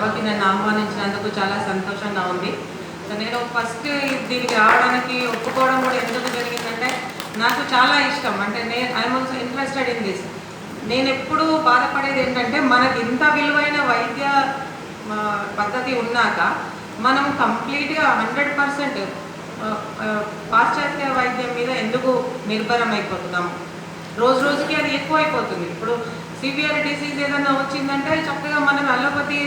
సభకి నన్ను ఆహ్వానించినందుకు చాలా సంతోషంగా ఉంది. సో నేను ఫస్ట్ దీనికి రావడానికి ఒప్పుకోవడం కూడా ఎందుకు జరిగిందంటే నాకు చాలా ఇష్టం. అంటే I'm also interested in this. నేను ఎప్పుడూ బాధపడేది ఏంటంటే మనకి ఇంత విలువైన వైద్య పద్ధతి ఉన్నాక మనం కంప్లీట్గా 100% పాశ్చాత్య వైద్యం మీద ఎందుకు నిర్భరం అయిపోతున్నాము. రోజు రోజుకి అది ఎక్కువైపోతుంది. ఇప్పుడు సివియర్ డిసీజ్ ఏదైనా వచ్చిందంటే చక్కగా మనం అలోపతి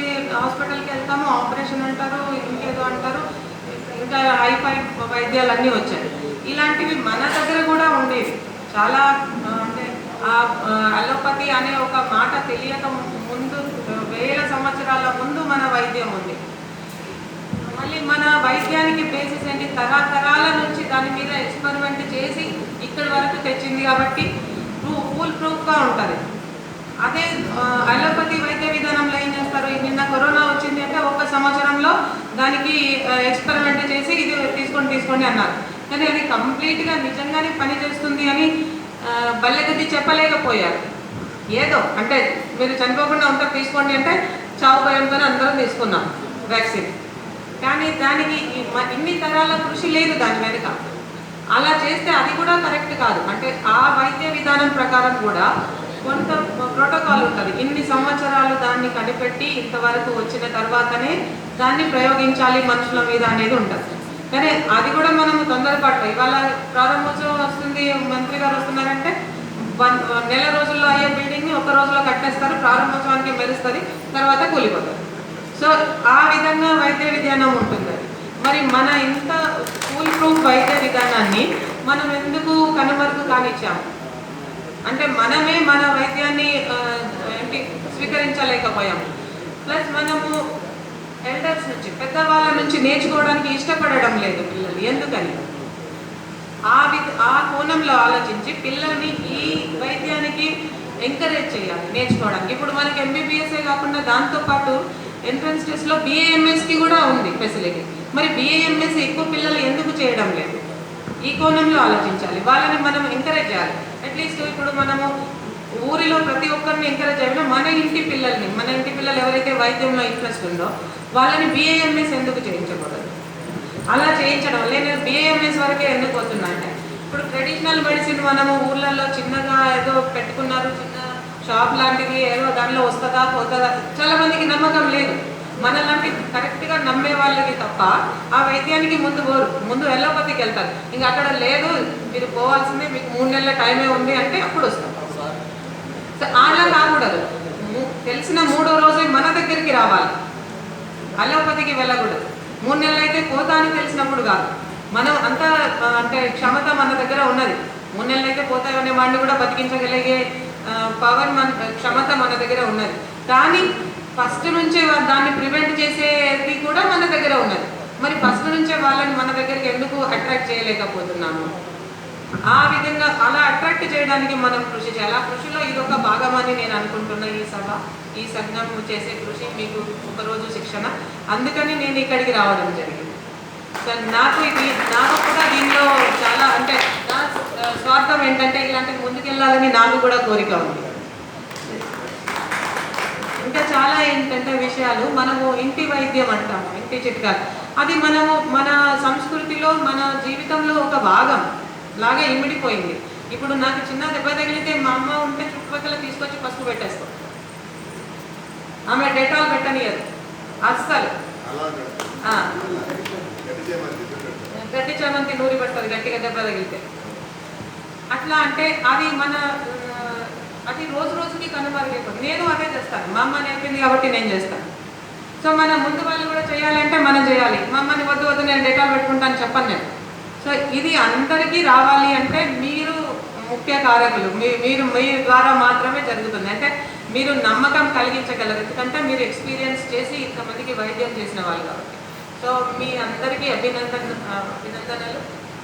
హాస్పిటల్కి వెళ్తాము, ఆపరేషన్ అంటారు, ఇంకేదో అంటారు, ఇంకా హైఫై వైద్యాలన్నీ వచ్చాయి. ఇలాంటివి మన దగ్గర కూడా ఉండేవి చాలా. అంటే ఆ అలోపతి అనే ఒక మాట తెలియక ముందు వేల సంవత్సరాల ముందు మన వైద్యం ఉంది. మళ్ళీ మన వైద్యానికి బేసిస్ ఏంటి, తరతరాల నుంచి దాని మీద ఎక్స్పెరిమెంట్ చేసి ఇక్కడి వరకు తెచ్చింది కాబట్టి ఫుల్ ప్రూఫ్గా ఉంటుంది. అదే అలోపతి వైద్య విధానంలో ఏం చేస్తారు, నిన్న కరోనా వచ్చింది అంటే 1 సంవత్సరంలో దానికి ఎక్స్పెరిమెంట్ చేసి ఇది తీసుకోండి అన్నారు. కానీ అది కంప్లీట్గా నిజంగానే పనిచేస్తుంది అని బల్లెగద్ది చెప్పలేకపోయారు. ఏదో అంటే మీరు చనిపోకుండా ఉంటారు తీసుకోండి అంటే చావు భయంతో అందరం తీసుకున్నాం వ్యాక్సిన్. కానీ దానికి ఇన్ని తరాల కృషి లేదు దాని వెనుక. అలా చేస్తే అది కూడా కరెక్ట్ కాదు. అంటే ఆ వైద్య విధానం ప్రకారం కూడా కొంత ప్రోటోకాల్ ఉంటుంది. ఇన్ని సంవత్సరాలు దాన్ని కనిపెట్టి ఇంతవరకు వచ్చిన తర్వాతనే దాన్ని ప్రయోగించాలి మనుషుల మీద అనేది ఉంటుంది. కానీ అది కూడా మనం తొందరపాటు ఇవాళ ప్రారంభోత్సవం వస్తుంది, మంత్రి గారు వస్తున్నారంటే 1 నెల రోజుల్లో అయ్యే బిల్డింగ్ని 1 రోజులో కట్టేస్తారు, ప్రారంభోత్సవానికి మెరుస్తుంది, తర్వాత కూలిపోతారు. సో ఆ విధంగా వైద్య విధానం ఉంటుంది. మరి మన ఇంత ఫుల్ ప్రూఫ్ వైద్య విధానాన్ని మనం ఎందుకు కనుమరుగు కానిచ్చాము? అంటే మనమే మన వైద్యాన్ని స్వీకరించలేకపోయాము. ప్లస్ మనము ఎల్డర్స్ నుంచి, పెద్దవాళ్ళ నుంచి నేర్చుకోవడానికి ఇష్టపడడం లేదు పిల్లలు. ఎందుకని? ఆ కోణంలో ఆలోచించి పిల్లల్ని ఈ వైద్యానికి ఎంకరేజ్ చేయాలి నేర్చుకోవడానికి. ఇప్పుడు మనకి ఎంబీబీఎస్ఏ కాకుండా దాంతోపాటు ఎంట్రన్స్ టెస్ట్లో BAMSకి కూడా ఉంది ఫెసిలిటీ. మరి BAMS ఎక్కువ పిల్లలు ఎందుకు చేయడం లేదు? ఈ కోణంలో ఆలోచించాలి. వాళ్ళని మనం ఎంకరేజ్ చేయాలి. అట్లీస్ట్ ఇప్పుడు మనము ఊరిలో ప్రతి ఒక్కరిని ఎంకరేజ్ చేయాలి. మన ఇంటి పిల్లలు ఎవరైతే వైద్యంలో ఇంట్రెస్ట్ ఉందో వాళ్ళని BAMS ఎందుకు చేయించకూడదు? అలా చేయించడం వల్ల నేను BAMS వరకే ఎందుకు పోతున్నానంటే, ఇప్పుడు ట్రెడిషనల్ మెడిసిన్ మనము ఊర్లలో చిన్నగా ఏదో పెట్టుకున్నారు, చిన్న షాప్ లాంటిది, ఏదో దానిలో వస్తుందా పోతుందా, చాలా మందికి నమ్మకం లేదు. మనలాంటి కరెక్ట్గా నమ్మే వాళ్ళకి తప్ప ఆ వైద్యానికి ముందు ఎలోపతికి వెళ్తారు. ఇంకా అక్కడ లేదు, మీరు పోవాల్సిందే, మీకు 3 నెలల టైమే ఉంది అంటే అప్పుడు వస్తారు. సో అలా కాకూడదు. తెలిసిన 3వ రోజే మన దగ్గరికి రావాలి, అలోపతికి వెళ్ళకూడదు. 3 నెలలు అయితే పోతా అని తెలిసినప్పుడు కాదు. మనం అంతా అంటే క్షమత మన దగ్గర ఉన్నది. 3 నెలలు అయితే పోతాయనే వాడిని కూడా బతికించగలిగే పవర్ క్షమత మన దగ్గర ఉన్నది. కానీ ఫస్ట్ నుంచే దాన్ని ప్రివెంట్ చేసేది కూడా మన దగ్గర ఉన్నది. మరి ఫస్ట్ నుంచే వాళ్ళని మన దగ్గరికి ఎందుకు అట్రాక్ట్ చేయలేకపోతున్నాము? ఆ విధంగా అలా అట్రాక్ట్ చేయడానికి మనం కృషి చేయాలి. ఆ కృషిలో ఇదొక భాగమని నేను అనుకుంటున్నా. ఈ సంఘం చేసే కృషి మీకు 1 రోజు శిక్షణ, అందుకని నేను ఇక్కడికి రావడం జరిగింది. సో నాకు కూడా దీనిలో చాలా అంటే నా స్వార్థం ఏంటంటే ఇలాంటి ముందుకెళ్ళాలని నాకు కూడా కోరిక ఉంది. ఇంకా చాలా ఏంటంటే విషయాలు మనము ఇంటి వైద్యం అంటాము, ఇంటి చిట్కాలు. అది మనము మన సంస్కృతిలో మన జీవితంలో ఒక భాగం లాగా ఇమిడిపోయింది. ఇప్పుడు నాకు చిన్న దెబ్బ తగిలితే మా అమ్మ ఉంటే చుట్టుపక్కల తీసుకొచ్చి పసుపు పెట్టేస్తాం. ఆమె డెటాల్ పెట్టనియదు అస్సలు. గట్టి చామంతి నూరి పెడతారు గట్టిగా దెబ్బ తగిలితే. అట్లా అంటే అది రోజు రోజుకి కనుమరుగైపోతుంది. నేను అదే చేస్తాను, మా అమ్మ నేర్పింది కాబట్టి నేను చేస్తాను. సో మన ముందు వాళ్ళు కూడా చేయాలంటే మనం చేయాలి. మా అమ్మని వద్దు నేను డేటాలు పెట్టుకుంటాను చెప్పను నేను. సో ఇది అందరికీ రావాలి అంటే మీరు ముఖ్య కారకులు. మీరు మీ ద్వారా మాత్రమే జరుగుతుంది. అంటే మీరు నమ్మకం కలిగించగలరు, ఎందుకంటే మీరు ఎక్స్పీరియన్స్ చేసి ఇంతమందికి వైద్యం చేసిన వాళ్ళు కాబట్టి. సో మీ అందరికీ అభినందనలు,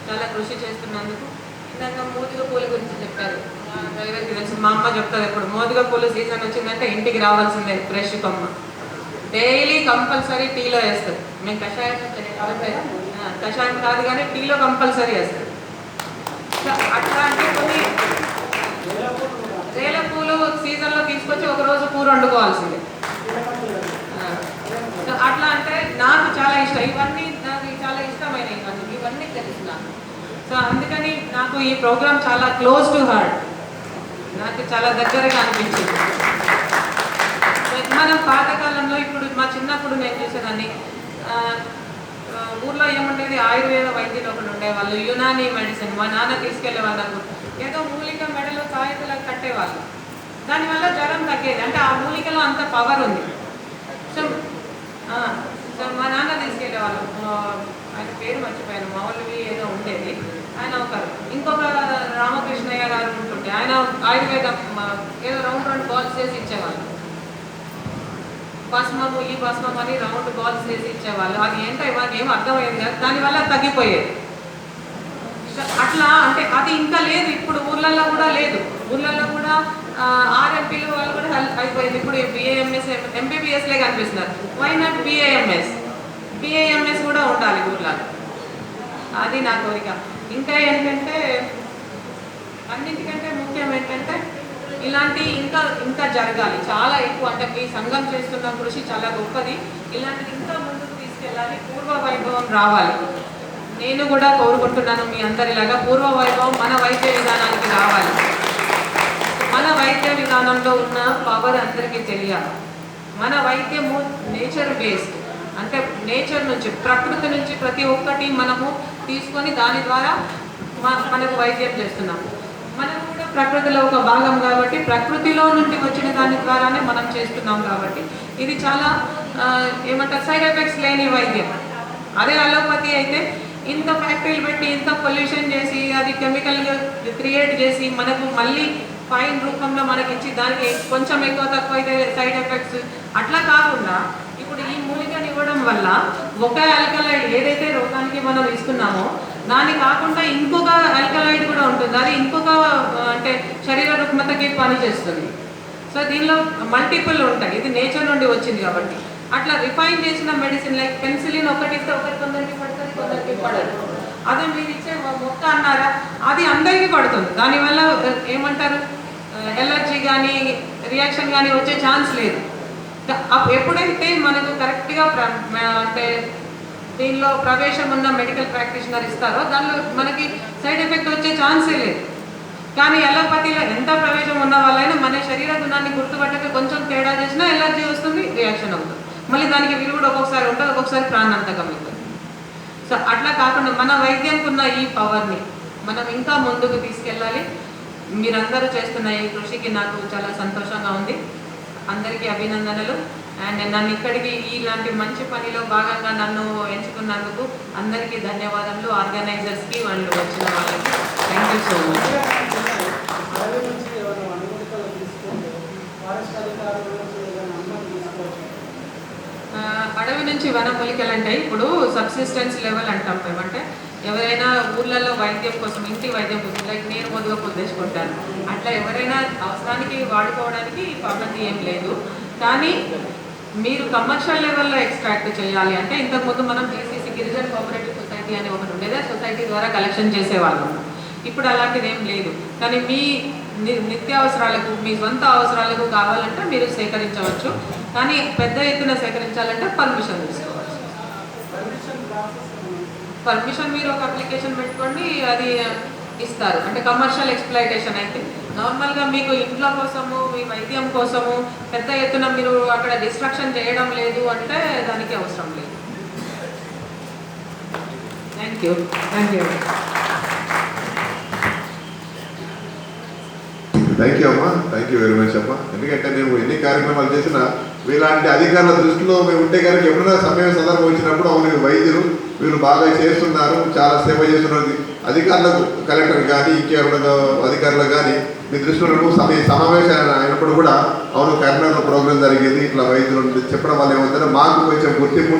చాలా కృషి చేస్తున్నందుకు. ఇందాక మోదుగ పూల గురించి చెప్పారు, డ్రైవర్కి తెలుసు. మా అమ్మ చెప్తారు ఎప్పుడు, మోదుగ పూలు సీజన్ వచ్చిందంటే ఇంటికి రావాల్సిందే ఫ్రెష్ కొమ్మ. డైలీ కంపల్సరీ టీలో వేస్తారు. మేము కషాయం కాదు కానీ టీలో కంపల్సరీ వేస్తారు. సో అట్లా అంటే కొన్ని రేల పూలు సీజన్లో తీసుకొచ్చి 1 రోజు కూర వండుకోవాల్సిందే. ఇష్టం. ఇవన్నీ నాకు చాలా ఇష్టమైన ఇవన్నీ తెలుసు నాకు. సో అందుకని నాకు ఈ ప్రోగ్రామ్ చాలా క్లోజ్ టు హార్ట్, నాకు చాలా దగ్గరగా అనిపించింది. మన పాతకాలంలో ఇప్పుడు మా చిన్నప్పుడు నేను చూసేదాన్ని, ఊర్లో ఏముండేది, ఆయుర్వేద వైద్యులు ఒకటి ఉండేవాళ్ళు, యునానీ మెడిసిన్. మా నాన్న తీసుకెళ్లే వాళ్ళకు ఏదో మూలిక మెడలో తాయితులకు కట్టేవాళ్ళు, దానివల్ల జ్వరం తగ్గేది. అంటే ఆ మూలికలో అంత పవర్ ఉంది. సో మా నాన్న తీసుకెళ్ళేవాళ్ళు, ఆయన పేరు మర్చిపోయాను, మౌలవి ఏదో ఉండేది, ఆయన ఒకరు. ఇంకొక రామకృష్ణయ్య గారు ఉంటుంటే ఆయన ఆయుర్వేదం ఏదో రౌండ్ బాల్స్ చేసి ఇచ్చేవాళ్ళు, భస్మము ఈ భస్మం అని రౌండ్ బాల్స్ చేసి ఇచ్చేవాళ్ళు. అది ఏంటో ఇవాళ ఏం అర్థమయ్యేది కాదు, దానివల్ల తగ్గిపోయేది. అట్లా అంటే అది ఇంకా లేదు, ఇప్పుడు ఊర్లలో కూడా లేదు. ఊర్లలో కూడా ఆర్ఎంపీలు వాళ్ళు కూడా అయిపోయింది. ఇప్పుడు బిఏఎంఎస్ ఎంబీబీఎస్లే కనిపిస్తున్నారు. వై నాట్ బిఏఎంఎస్ కూడా ఉండాలి ఊర్లలో, అది నా కోరిక. ఇంకా ఏంటంటే అన్నింటికంటే ముఖ్యం ఏంటంటే ఇలాంటి ఇంకా జరగాలి, చాలా ఎక్కువ. అంటే మీ సంఘం చేస్తున్న కృషి చాలా గొప్పది, ఇలాంటిది ఇంకా ముందుకు తీసుకెళ్ళాలి, పూర్వ వైభవం రావాలి. నేను కూడా కోరుకుంటున్నాను మీ అందరిలాగా పూర్వ వైభవం మన వైద్య విధానానికి రావాలి. మన వైద్య విధానంలో ఉన్న పవర్ అందరికీ తెలియాలి. మన వైద్యము నేచర్ బేస్డ్, అంటే నేచర్ నుంచి, ప్రకృతి నుంచి ప్రతి ఒక్కటి మనము తీసుకొని దాని ద్వారా మనకు వైద్యం చేస్తున్నాము. మనం కూడా ప్రకృతిలో ఒక భాగం కాబట్టి ప్రకృతిలో నుండి వచ్చిన దాని ద్వారానే మనం చేస్తున్నాం కాబట్టి ఇది చాలా ఏమంటారు, సైడ్ ఎఫెక్ట్స్ లేని వైద్యం. అదే అలోపతి అయితే ఇంత ఫ్యాక్టరీలు పెట్టి ఇంత పొల్యూషన్ చేసి అది కెమికల్గా క్రియేట్ చేసి మనకు మళ్ళీ ఫైన్ రూపంలో మనకి ఇచ్చి దానికి కొంచెం ఎక్కువ తక్కువ అయితే సైడ్ ఎఫెక్ట్స్. అట్లా కాకుండా ఇప్పుడు ఈ మూలికను ఇవ్వడం వల్ల ఒక ఆల్కలాయిడ్ ఏదైతే రోగానికి మనం ఇస్తున్నామో దాని కాకుండా ఇంకొక ఆల్కలాయిడ్ కూడా ఉంటుంది, అది ఇంకొక అంటే శరీర రుగ్మతకి పనిచేస్తుంది. సో దీనిలో మల్టిపుల్ ఉంటాయి, ఇది నేచర్ నుండి వచ్చింది కాబట్టి. అట్లా రిఫైన్ చేసిన మెడిసిన్ లైక్ పెన్సిలిన్ ఒకటి ఇస్తే కొందరికి పడుతుంది, కొందరికి పడదు. అదే మీరు ఇచ్చే మొక్క అన్నారా, అది అందరికీ పడుతుంది. దానివల్ల ఏమంటారు, ఎలర్జీ కానీ రియాక్షన్ కానీ వచ్చే ఛాన్స్ లేదు. ఎప్పుడైతే మనకు కరెక్ట్గా అంటే దీనిలో ప్రవేశం ఉన్న మెడికల్ ప్రాక్టీషనర్ ఇస్తారో దానిలో మనకి సైడ్ ఎఫెక్ట్ వచ్చే ఛాన్సే లేదు. కానీ ఎలోపతిలో ఎంత ప్రవేశం ఉన్న వాళ్ళైనా మన శరీర గుణాన్ని గుర్తుపట్టక కొంచెం తేడా చేసినా ఎలర్జీ వస్తుంది, రియాక్షన్ అవుతుంది. మళ్ళీ దానికి విరుగుడు ఒక్కొక్కసారి ఉంటుంది, ఒక్కొక్కసారి ప్రాణాంతకం అవుతుంది. సో అట్లా కాకుండా మన వైద్యంకున్న ఈ పవర్ని మనం ఇంకా ముందుకు తీసుకెళ్ళాలి. మీరందరూ చేస్తున్న ఈ కృషికి నాకు చాలా సంతోషంగా ఉంది. అందరికీ అభినందనలు. అండ్ నన్ను ఇక్కడికి ఇలాంటి మంచి పనిలో భాగంగా నన్ను ఎంచుకున్నందుకు అందరికీ ధన్యవాదాలు, ఆర్గనైజర్స్కి, వాళ్ళు వచ్చిన వాళ్ళకి. Thank you so much. అడవి నుంచి వన మూలికలు అంటే ఇప్పుడు సబ్సిస్టెన్స్ లెవెల్ అంటాం మేమంటే ఎవరైనా ఊర్లలో వైద్యం కోసం, ఇంటి వైద్యం కోసం, లైక్ నేను మొదలుగా పొద్దుకుంటాను, అట్లా ఎవరైనా అవసరానికి వాడుకోవడానికి పద్ధతి ఏం లేదు. కానీ మీరు కమర్షియల్ లెవెల్లో ఎక్స్ట్రాక్ట్ చేయాలి అంటే ఇంతకుముందు మనం జీసీసీ గిరిజన్ కోఆపరేటివ్ సొసైటీ అని ఒకటి ఉండేది, సొసైటీ ద్వారా కలెక్షన్ చేసేవాళ్ళం. ఇప్పుడు అలాంటిది ఏం లేదు. కానీ మీ నిత్యావసరాలకు, మీ సొంత అవసరాలకు కావాలంటే మీరు సేకరించవచ్చు. కానీ పెద్ద ఎత్తున సేకరించాలంటే పర్మిషన్ తీసుకోవచ్చు. పర్మిషన్ మీరు ఒక అప్లికేషన్ పెట్టుకోండి, అది ఇస్తారు. అంటే కమర్షియల్ ఎక్స్ప్లాయిటేషన్ అయితే నార్మల్గా మీకు ఇంట్లో కోసము, మీ వైద్యం కోసము పెద్ద ఎత్తున మీరు అక్కడ డిస్ట్రక్షన్ చేయడం లేదు అంటే దానికి అవసరం లేదు. Thank you. థ్యాంక్ యూ అమ్మా, థ్యాంక్ యూ వెరీ మచ్ అమ్మా. ఎందుకంటే మేము ఎన్ని కార్యక్రమాలు చేసినా వీలాంటి అధికారుల దృష్టిలో మేము ఉంటే కనుక ఎప్పుడైనా సమయం సందర్భం వచ్చినప్పుడు అవును వైద్యులు వీళ్ళు బాగా చేస్తున్నారు, చాలా సేవ చేస్తున్నది, అధికారులకు, కలెక్టర్ కానీ ఇంకెవరైనా అధికారులకు కానీ మీ దృష్టిలో సమావేశాలు అయినప్పుడు కూడా అవును కరీంనగర్లో ప్రోగ్రాం జరిగేది, ఇట్లా వైద్యులు చెప్పడం వల్ల ఏమవుతుందో మాకు కొంచెం గుర్తింపు